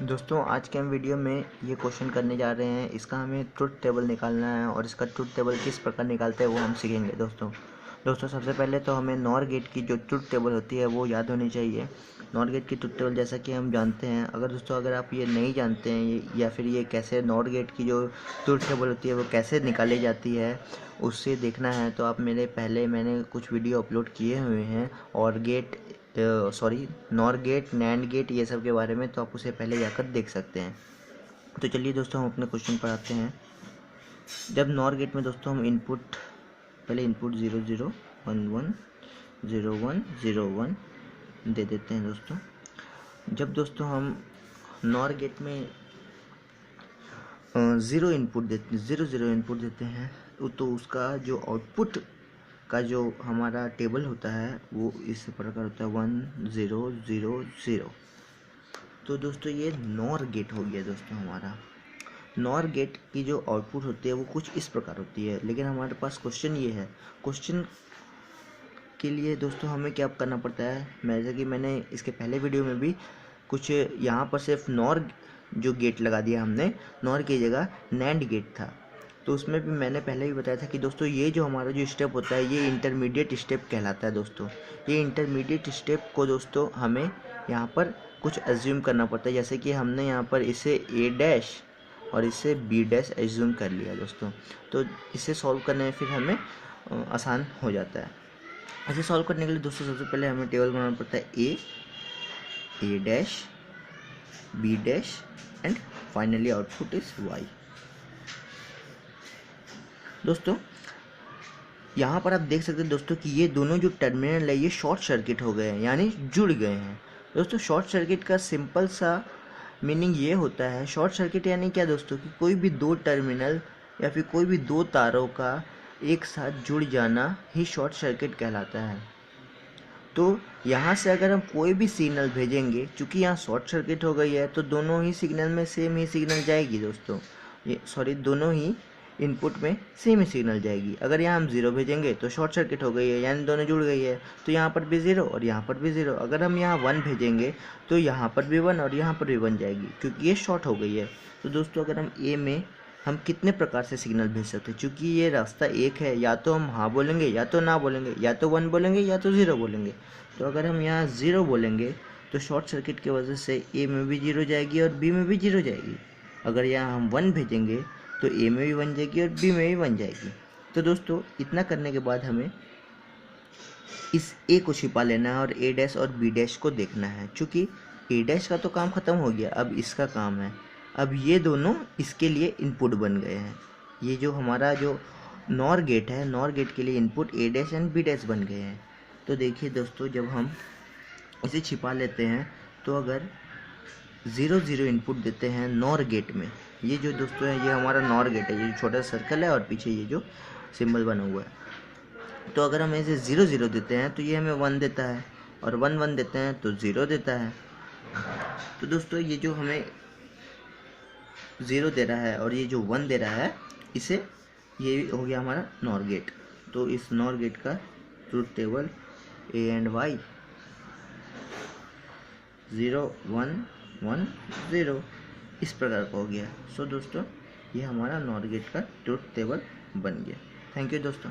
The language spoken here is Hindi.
दोस्तों आज के हम वीडियो में ये क्वेश्चन करने जा रहे हैं। इसका हमें ट्रुथ टेबल निकालना है और इसका ट्रुथ टेबल किस प्रकार निकालते हैं वो हम सीखेंगे। दोस्तों सबसे पहले तो हमें नॉर गेट की जो ट्रुथ टेबल होती है वो याद होनी चाहिए। नॉर गेट की ट्रुथ टेबल जैसा कि हम जानते हैं, अगर आप ये नहीं जानते हैं या फिर ये कैसे नॉर गेट की जो ट्रुथ टेबल होती है वो कैसे निकाली जाती है उससे देखना है तो आप मैंने कुछ वीडियो अपलोड किए हुए हैं और नॉर गेट, नैंड गेट ये सब के बारे में, तो आप उसे पहले जाकर देख सकते हैं। तो चलिए दोस्तों हम अपने क्वेश्चन पर आते हैं। जब नॉर गेट में दोस्तों हम पहले इनपुट 0 0 1 1 0 1 0 1 दे देते हैं। जब दोस्तों हम नॉर गेट में 0 इनपुट देते हैं तो उसका जो आउटपुट का जो हमारा टेबल होता है वो इस प्रकार होता है 1 0 0 0। तो दोस्तों ये नॉर गेट हो गया। दोस्तों हमारा नॉर गेट की जो आउटपुट होती है वो कुछ इस प्रकार होती है, लेकिन हमारे पास क्वेश्चन ये है। क्वेश्चन के लिए दोस्तों हमें क्या करना पड़ता है, जैसे कि मैंने इसके पहले वीडियो में भी कुछ यहाँ पर सिर्फ नॉर जो गेट लगा दिया हमने, नॉर की जगह नैंड गेट था, तो उसमें भी मैंने पहले भी बताया था कि दोस्तों ये जो हमारा जो स्टेप होता है ये इंटरमीडिएट स्टेप कहलाता है। दोस्तों ये इंटरमीडिएट स्टेप को दोस्तों हमें यहाँ पर कुछ एज्यूम करना पड़ता है, जैसे कि हमने यहाँ पर इसे ए डैश और इसे बी डैश एज्यूम कर लिया दोस्तों, तो इसे सॉल्व करने में फिर हमें आसान हो जाता है। इसे सॉल्व करने के लिए दोस्तों सबसे पहले हमें टेबल बनाना पड़ता है A dash B dash and finally output is Y. दोस्तों यहाँ पर आप देख सकते हैं दोस्तों कि ये दोनों जो टर्मिनल है ये शॉर्ट सर्किट हो गए हैं, यानी जुड़ गए हैं। दोस्तों शॉर्ट सर्किट का सिंपल सा मीनिंग ये होता है, शॉर्ट सर्किट यानी क्या दोस्तों, कि कोई भी दो टर्मिनल या फिर कोई भी दो तारों का एक साथ जुड़ जाना ही शॉर्ट सर्किट कहलाता है। तो यहाँ से अगर हम कोई भी सिग्नल भेजेंगे, चूँकि यहाँ शॉर्ट सर्किट हो गई है तो दोनों ही सिग्नल में सेम ही सिग्नल जाएगी दोस्तों, दोनों ही इनपुट में सेम ही सिग्नल जाएगी। अगर यहाँ हम 0 भेजेंगे तो शॉर्ट सर्किट हो गई है, यानी दोनों जुड़ गई है, तो यहाँ पर भी 0 और यहाँ पर भी 0। अगर हम यहाँ 1 भेजेंगे तो यहाँ पर भी 1 और यहाँ पर भी 1 जाएगी, क्योंकि ये शॉर्ट हो गई है। तो दोस्तों अगर हम ए में हम कितने प्रकार से सिग्नल भेज सकते हैं, क्योंकि ये रास्ता एक है, या तो हम हाँ बोलेंगे या तो ना बोलेंगे, या तो 1 बोलेंगे या तो 0 बोलेंगे। तो अगर हम यहाँ 0 बोलेंगे तो शॉर्ट सर्किट की वजह से ए में भी 0 जाएगी और बी में भी 0 जाएगी। अगर यहाँ हम 1 भेजेंगे तो ए में भी 1 जाएगी और बी में भी 1 जाएगी। तो दोस्तों इतना करने के बाद हमें इस ए को छिपा लेना है और ए डैश और बी डैश को देखना है। चूँकि ए डैश का तो काम ख़त्म हो गया, अब इसका काम है। अब ये दोनों इसके लिए इनपुट बन गए हैं। ये जो हमारा जो नॉर गेट है, नॉर गेट के लिए input A dash and B dash बन गए हैं। तो देखिए दोस्तों, जब हम इसे छिपा लेते हैं तो अगर 0 0 इनपुट देते हैं नॉर गेट में, ये जो दोस्तों है ये हमारा नॉर गेट है, ये जो छोटा सर्कल है और पीछे ये जो सिंबल बना हुआ है। तो अगर हम इसे 0 0 देते हैं तो ये हमें 1 देता है, और 1 1 देते हैं तो 0 देता है। तो दोस्तों ये जो हमें 0 दे रहा है और ये जो 1 दे रहा है, ये हो गया हमारा नॉर गेट। तो इस नॉर गेट का truth table A and Y 0 1 1 0 इस प्रकार का हो गया। सो दोस्तों ये हमारा नॉर गेट का ट्रुथ टेबल बन गया। थैंक यू दोस्तों।